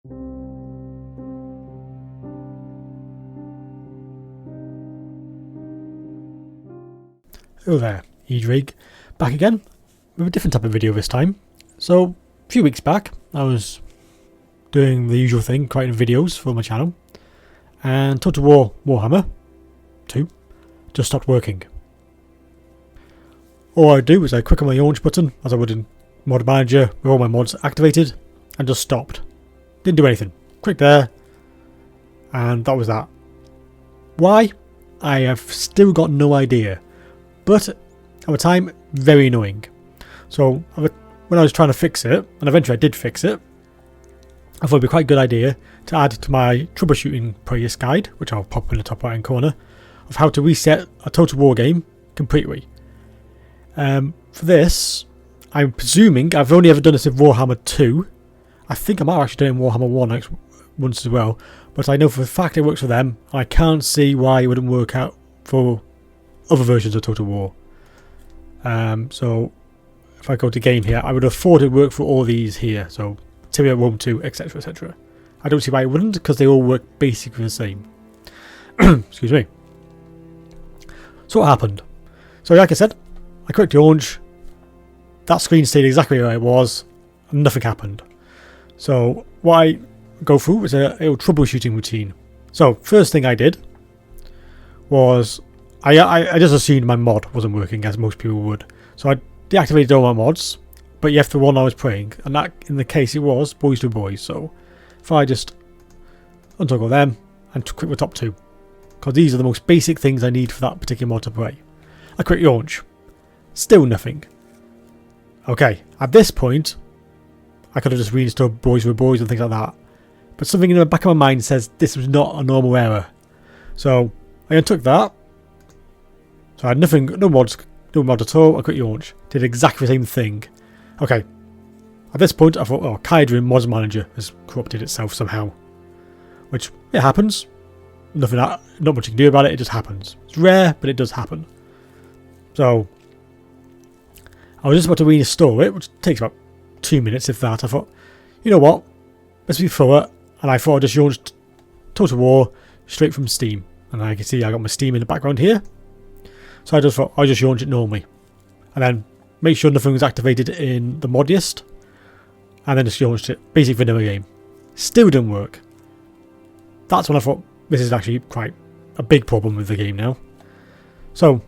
Hello there, Ddraig, back again with a different type of video this time. So, a few weeks back, I was doing the usual thing, creating videos for my channel, and Total War Warhammer 2 just stopped working. All I do is I click on my launch button, as I would in Mod Manager, with all my mods activated, and just stopped. Didn't do anything. Click there, and that was that. Why? I have still got no idea. But at the time, very annoying. So when I was trying to fix it, and eventually I did fix it, I thought it'd be quite a good idea to add to my troubleshooting previous guide, which I'll pop in the top right hand corner, of how to reset a Total War game completely. For this, I'm presuming I've only ever done this with Warhammer 2. I think I might have actually done it in Warhammer 1 once as well, but I know for a fact it works for them, and I can't see why it wouldn't work out for other versions of Total War. So if I go to game here, I would have thought it worked for all these here. So Tyria, Rome 2, etc, etc. I don't see why it wouldn't, because they all work basically the same. Excuse me. So what happened? So like I said, I clicked launch. That screen stayed exactly where it was, and nothing happened. So what I go through was a little troubleshooting routine. So first thing I did was I just assumed my mod wasn't working, as most people would. So I deactivated all my mods, but yet the one I was playing, and that in the case it was Boys to Boys. So if I just untoggle them and click the top two, because these are the most basic things I need for that particular mod to play. I click launch, still nothing. Okay, at this point I could have just reinstalled Boys with Boys and things like that, but something in the back of my mind says this was not a normal error. So I untook that. So I had nothing, no mod at all. I clicked launch, did exactly the same thing. Okay, at this point I thought, oh, Kydrin Mods Manager has corrupted itself somehow, which it happens. Not much you can do about it. It just happens. It's rare, but it does happen. So I was just about to reinstall it, which takes about 2 minutes, if that. I thought, you know what? Let's be thorough, and I thought I just launched Total War straight from Steam, and I can see I got my Steam in the background here. So I just thought I'll just launch it normally, and then make sure nothing was activated in the mod list, and then just launched it. Basic vanilla game. Still didn't work. That's when I thought this is actually quite a big problem with the game now. So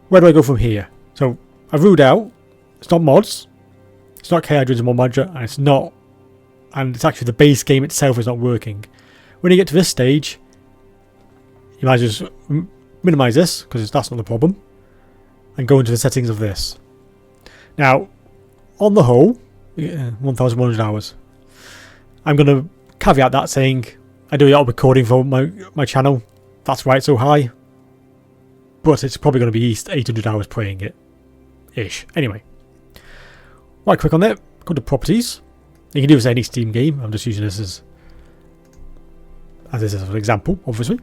where do I go from here? So I've ruled out it's not mods, it's not Kydrin's Mod Manager, and it's actually the base game itself is not working. When you get to this stage, you might just minimize this, because that's not the problem, and go into the settings of this. Now, on the whole, 1,100 hours. I'm going to caveat that saying I do a lot of recording for my channel. That's why it's so high. But it's probably going to be at least 800 hours playing it. Ish. Anyway. Right click on it. Go to properties. You can do this with any Steam game. I'm just using this as an example, obviously.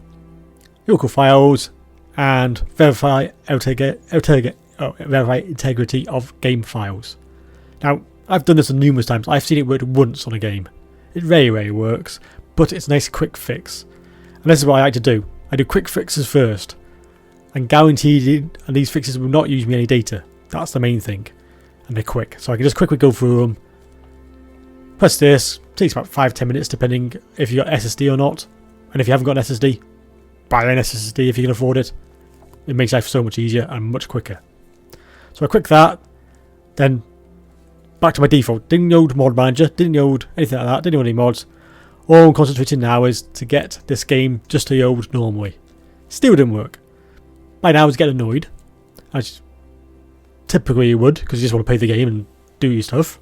Local files. And verify integrity of game files. Now, I've done this numerous times. I've seen it work once on a game. It very rarely works, but it's a nice quick fix. And this is what I like to do. I do quick fixes first, and guaranteed, and these fixes will not use me any data. That's the main thing, and they're quick. So I can just quickly go through them. Press this. Takes about 5-10 minutes, depending if you got SSD or not. And if you haven't got an SSD, buy an SSD if you can afford it. It makes life so much easier and much quicker. So I click that, then back to my default. Didn't load Mod Manager, didn't load anything like that, didn't load any mods. All I'm concentrating now is to get this game just to load normally. Still didn't work. By now I was getting annoyed, as typically you would, because you just want to play the game and do your stuff.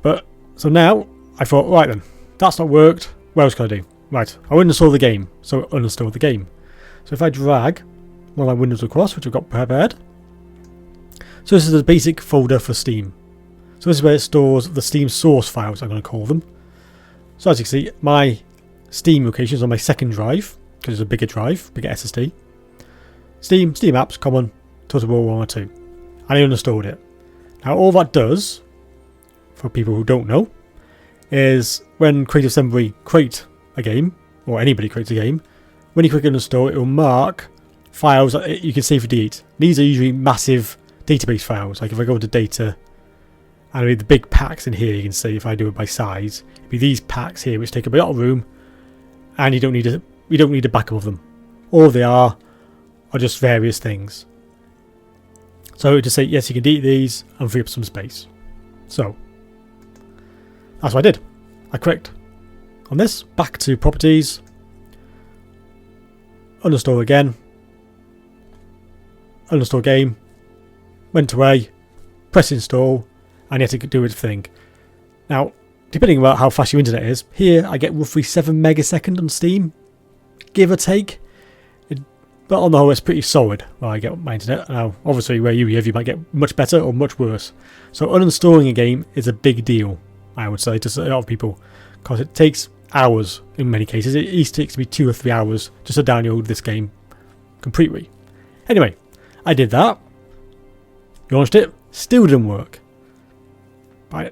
But, so now, I thought, right then, that's not worked, what else can I do? Right, I uninstall the game, so uninstall the game. So if I drag one of my windows across, which I've got prepared. So this is the basic folder for Steam. So this is where it stores the Steam source files, I'm going to call them. So as you can see, my Steam location is on my second drive, because it's a bigger drive, bigger SSD. Steam apps, common, Total War 1 or 2. And I uninstalled it. Now all that does, for people who don't know, is when Creative Assembly create a game, or anybody creates a game, when you click uninstall, it will mark files that you can save for delete. These are usually massive database files. Like if I go into data, and the big packs in here, you can see if I do it by size, it'd be these packs here which take up a lot of room, and you don't need a backup of them. All they are just various things. So to say yes, you can delete these and free up some space. So that's what I did. I clicked on this, back to properties, uninstall again, uninstall game, went away, press install, and you have to do its thing. Now, depending on how fast your internet is, here I get roughly 7 megasecond on Steam, give or take. But on the whole, it's pretty solid where I get my internet. Now, obviously, where you live, you might get much better or much worse. So uninstalling a game is a big deal, I would say, to a lot of people, because it takes hours in many cases. It at least takes me 2 or 3 hours just to download this game completely. Anyway, I did that, launched it, still didn't work.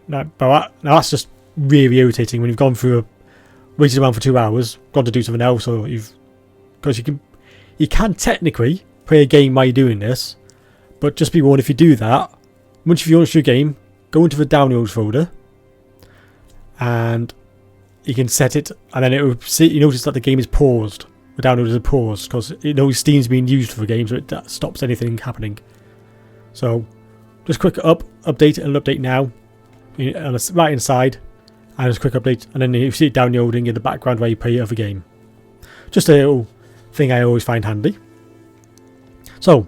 Now that's just really irritating when you've gone through waited around for 2 hours, gone to do something else, or because you can technically play a game while you're doing this, but just be warned, if you do that, once you've launched your game, go into the downloads folder, and you can set it, and then it will see, you notice that the game is paused. The download is paused because it knows Steam's being used for the game, so it stops anything happening. So just click update and update now, on the right inside, and just quick update, and then you see it downloading in the background while you play your other game. Just a little thing I always find handy. So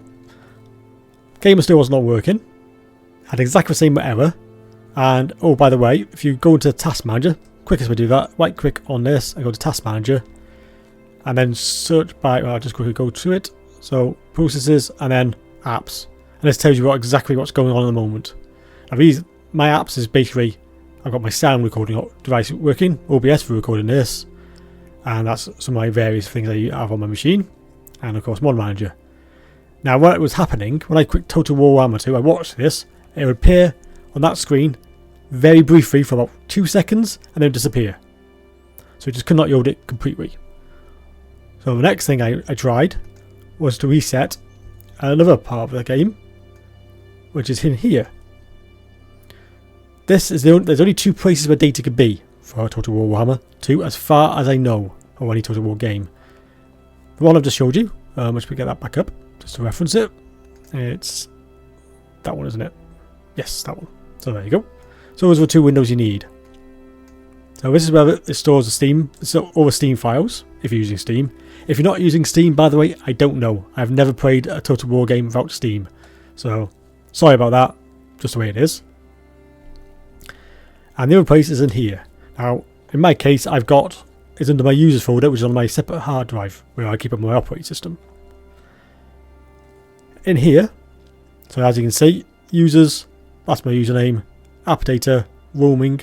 game still was not working, had exactly the same error, and oh, by the way, if you go into Task Manager, quickest way to do that, right click on this and go to Task Manager, and then search by, I'll just quickly go to it, so processes and then apps, and this tells you exactly what's going on at the moment. Now my apps is basically, I've got my sound recording device working, OBS for recording this, and that's some of my various things I have on my machine, and of course Mod Manager. Now what was happening, when I clicked Total Warhammer 2, I watched this, it would appear on that screen very briefly for about 2 seconds and then disappear. So it just could not load it completely. So the next thing I tried was to reset another part of the game, which is in here. There's only 2 places where data could be for Total War Warhammer 2, as far as I know, or any Total War game. The one I've just showed you, which we get that back up, just to reference it. It's that one, isn't it? Yes, that one. So there you go. So those are the 2 windows you need. So this is where it stores the Steam, all the Steam files, if you're using Steam. If you're not using Steam, by the way, I don't know. I've never played a Total War game without Steam. So, sorry about that. Just the way it is. And the other place is in here. Now, in my case, it's under my users folder, which is on my separate hard drive, where I keep up my operating system. In here, so as you can see, users, that's my username, app data, roaming,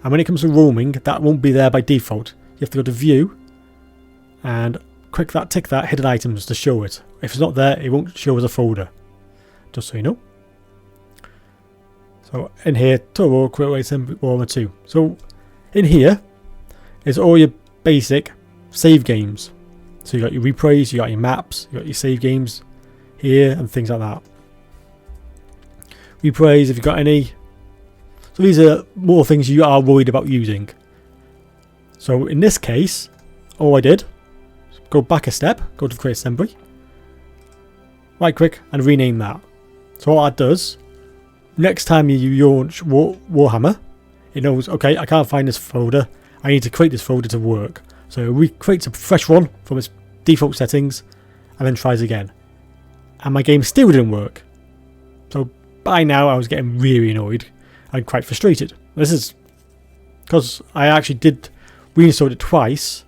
and when it comes to roaming, that won't be there by default. You have to go to view, and tick that hidden items to show it. If it's not there, it won't show as a folder, just so you know. So in here, Total War Warhammer 2. So in here is all your basic save games. So you got your replays, you got your maps, you got your save games here and things like that. Replays, if you've got any. So these are more things you are worried about using. So in this case, all I did, go back a step, go to Create Assembly, right click and rename that. So what that does, next time you launch Warhammer, it knows, okay, I can't find this folder, I need to create this folder to work. So it creates a fresh one from its default settings and then tries again. And my game still didn't work. So by now I was getting really annoyed and quite frustrated. This is because I actually did reinstall it twice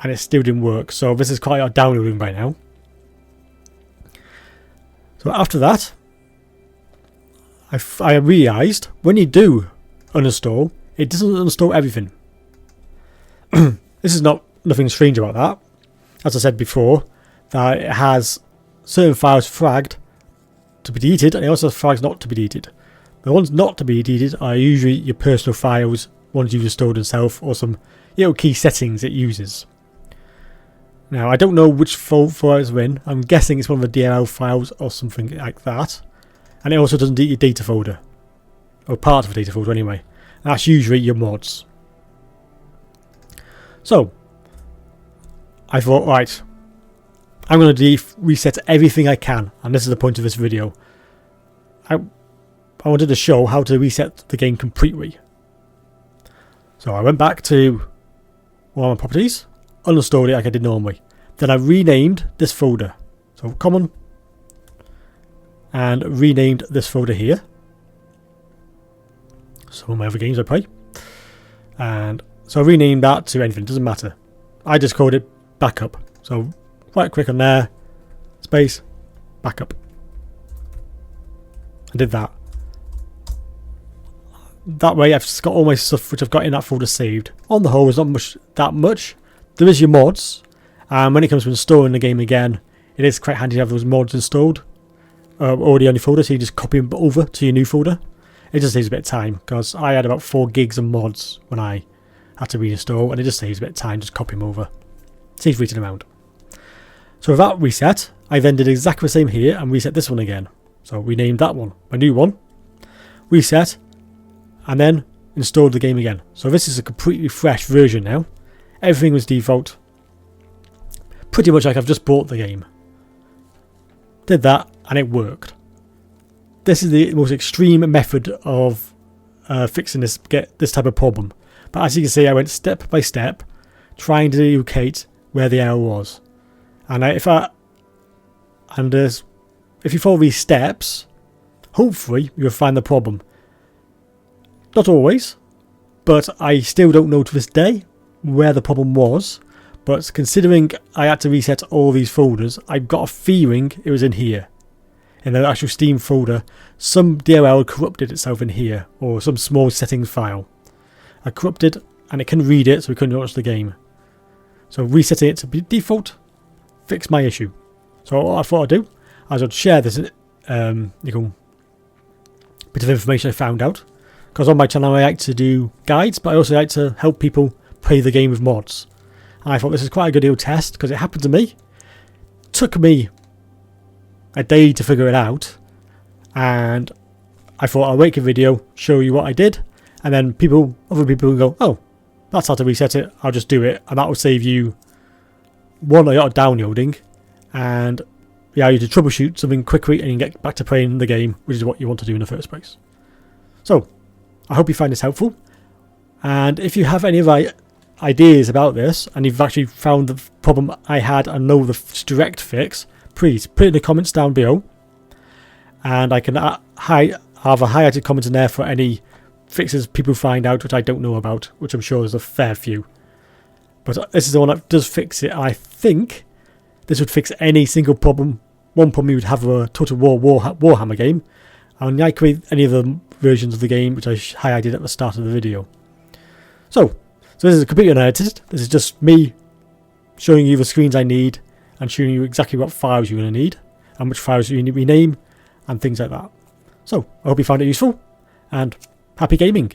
and it still didn't work. So this is quite downloading by now. So after that, I realised when you do uninstall, it doesn't uninstall everything. This is nothing strange about that. As I said before, that it has certain files flagged to be deleted, and it also has flags not to be deleted. The ones not to be deleted are usually your personal files ones you've installed yourself, or some key settings it uses. Now, I don't know which folder it's in. I'm guessing it's one of the DLL files or something like that. And it also doesn't delete your data folder, or part of the data folder anyway. And that's usually your mods. So, I thought, right, I'm going to reset everything I can, and this is the point of this video. I wanted to show how to reset the game completely. So I went back to one of my properties, uninstalled it like I did normally. Then I renamed this folder. So common, and renamed this folder here. Some of my other games I play. And so I renamed that to anything, doesn't matter. I just called it backup. So right click on there, space, backup. I did that. That way I've got all my stuff which I've got in that folder saved. On the whole, there's not that much. There is your mods, and when it comes to installing the game again, it is quite handy to have those mods installed already on your folder, so you just copy them over to your new folder. It just saves a bit of time, because I had about 4 gigs of mods when I had to reinstall, and it just saves a bit of time, just copy them over. Saves reaching around. So with that reset, I then did exactly the same here and reset this one again. So we named that one my new one, reset, and then installed the game again. So this is a completely fresh version now. Everything was default. Pretty much like I've just bought the game. Did that and it worked. This is the most extreme method of fixing this type of problem. But as you can see, I went step by step, trying to locate where the error was. And if you follow these steps, hopefully you'll find the problem. Not always, but I still don't know to this day where the problem was. But considering I had to reset all these folders, I've got a feeling it was in here. In the actual Steam folder, some DLL corrupted itself in here, or some small settings file. I corrupted, and it can read it, so we couldn't launch the game. So resetting it to default fixed my issue. So what I thought I'd do, is I'd share this bit of information I found out. Because on my channel I like to do guides, but I also like to help people play the game with mods. And I thought this is quite a good little test, because it happened to me. Took me a day to figure it out, and I thought I'll make a video, show you what I did, and then other people will go, oh, that's how to reset it, I'll just do it, and that will save you a lot of downloading, and allow you to troubleshoot something quickly and you can get back to playing the game, which is what you want to do in the first place. So, I hope you find this helpful, and if you have any other ideas about this, and you've actually found the problem I had and know the direct fix, please put it in the comments down below, and I can have a highlighted comment in there for any fixes people find out which I don't know about, which I'm sure there's a fair few. But this is the one that does fix it. I think this would fix any single problem. One problem you would have with a Total War Warhammer game, and likely any of the versions of the game which I highlighted at the start of the video. So this is completely unedited. This is just me showing you the screens I need and showing you exactly what files you're going to need and which files you need to rename and things like that. So I hope you found it useful, and happy gaming.